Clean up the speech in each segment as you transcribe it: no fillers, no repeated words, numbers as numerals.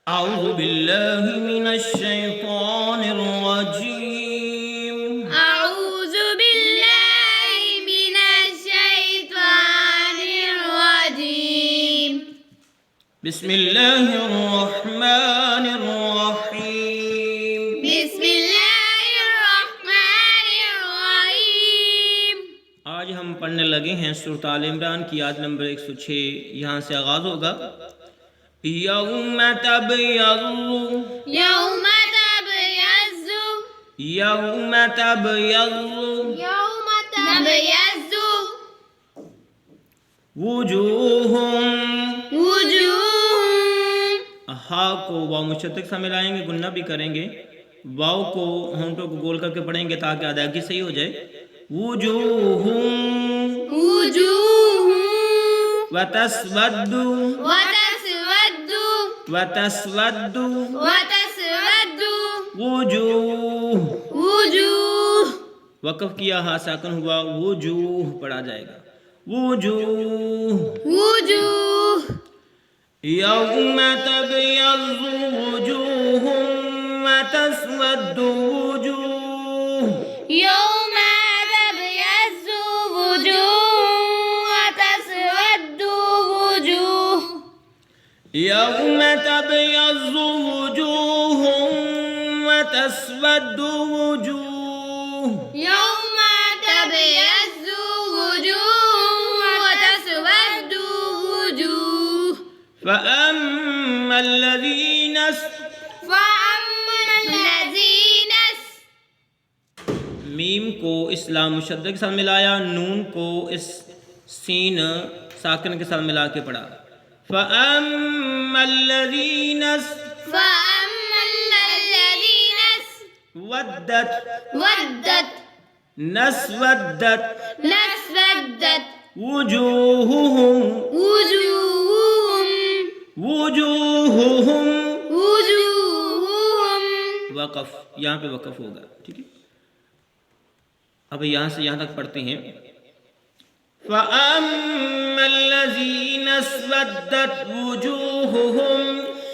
अऊज़ु बिल्लाहि मिनश शैतानिर रजीम। अऊज़ु बिल्लाहि मिनश शैतानिर रजीम। बिस्मिल्लाहिर रहमानिर रहीम। बिस्मिल्लाहिर रहमानिर रहीम। आज हम पढ़ने लगे हैं सूरत आल इमरान की आयत नंबर 106। यहाँ से आगाज़ होगा। यौम तबयज़्ज़ु यौम तबयज़्ज़ु यौम तबयज़्ज़ु यौम तबयज़्ज़ु वुजूहुम। वुजूह। हा को वाव मुशद्दक से मिलाएंगे, गुन्ना भी करेंगे। वाव को होंठों को गोल करके पढ़ेंगे ताकि अदायगी सही हो जाए। वुजूहुम वुजूह वतस्वद्दु वतस्वद्दु वतस्वद्दु वतस्वद्दु वुजूह। वुजूह। वक़फ़ किया, हा साकन हुआ, वुजूह पढ़ा जाएगा। वुजूह। वुजूह। यौम तबयज़्ज़ु वुजूहुम वतस्वद्दु वुजूह। यौम तबयज़्ज़ु वुजूह वतस्वद्दु वुजूह। यौम तबयज़्ज़ु वुजूहुम वतस्वद्दु वुजूह। यौम तबयज़्ज़ु वुजूह वतस्वद्दु वुजूह। फ़अम्मा الذين फ़अम्मा الज़ीन मीम को इस्लाम मुशद्दद के साथ मिलाया, नून को इस सीन साकिन के साथ मिला के पढ़ा। फ़अम्मा الذين फ़अम्मा الज़ीन वद्दत वद्दत नस्वद्दत नस्वद्दत वुजूहुहुम वुजूहुम वुजूहुहुम। वुजूहुम। वक़फ़, यहाँ पे वक़फ़ होगा, ठीक है। अब यहाँ से यहाँ तक पढ़ते हैं। फ़अम्मा الذين اسودت وجوههم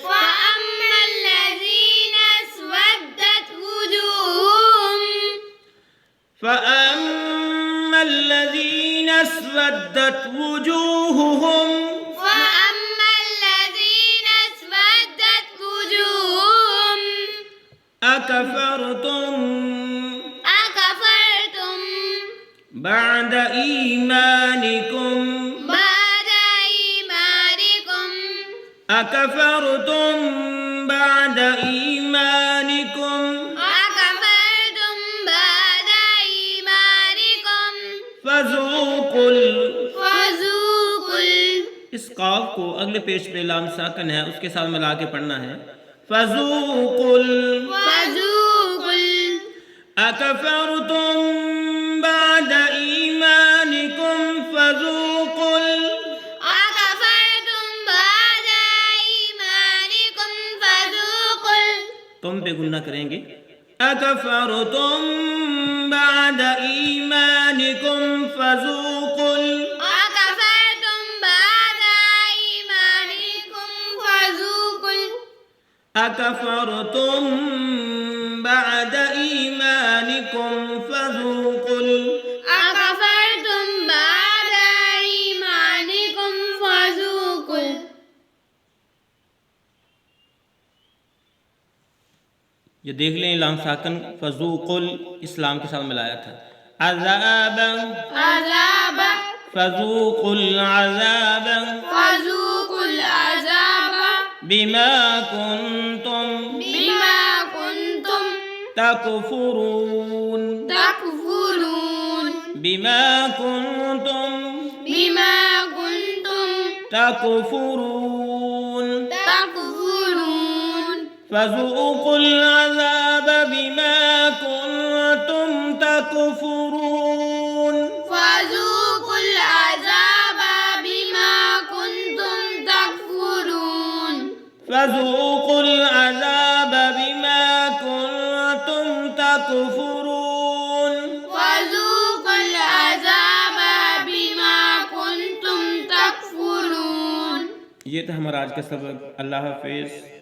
फ़अम्मा الज़ीन अस्वद्दत वुजूहुम फ़अम्मा الذين اسودت وجوههم फ़अम्मा الज़ीन अस्वद्दत वुजूहुम अकफ़रतुम अकफ़रतुम बअद ईमानिकुम बअद ईमानिकुम अकफ़रतुम बअद ईमानिकुम अकफ़रतुम बअद ईमानिकुम फ़ज़ूक़ुल। फ़ज़ूक़ुल। इस काफ को अगले पेज पे लाम साकन है उसके साथ मिला के पढ़ना है। फ़ज़ूक़ुल फ़ज़ूक़ुल। अकफ़रतुम बअद ईमानिकुम फ़ज़ूक़ुल। अकफ़रतुम बअद ईमानिकुम फ़ज़ूक़ुल। तुम पे गुन्ना करेंगे। अकफ़रतुम बअद ईमानिकुम फ़ज़ूक़ुल। अकफ़रतुम बअद ईमानिकुम फ़ज़ूक़ुल। अकफ़रतुम बअद ईमानिकुम फ़ज़ूक़ुल। अकफ़रतुम बअद ईमानिकुम फ़ज़ूक़ुल। ये देख लें, लाम साकन फ़ज़ूक़ुल इस्लाम के साथ मिलाया था। अज़ाब अज़ाब फ़ज़ूक़ुल अज़ाब फ़ज़ूक़ुल अज़ाब बिमा कुन्तुम बिमा कुन्तुम तकफ़ुरून तकफ़ुरून बिमा कुन्तुम बिमा कुन्तुम तकफ़ुरून तकफ़ुरून फ़ज़ूक़ुल अज़ाब बिमा कुन्तुम तकफ़ुरून फ़ज़ूक़ुल अज़ाब बिमा कुन्तुम तकफ़ुरून फ़ज़ूक़ुल अज़ाब बिमा कुन्तुम तकफ़ुरून फ़ज़ूक़ुल अज़ाब बिमा कुन्तुम तकफ़ुरून। ये था हमारा आज का सबक। अल्लाह हाफ़िज़।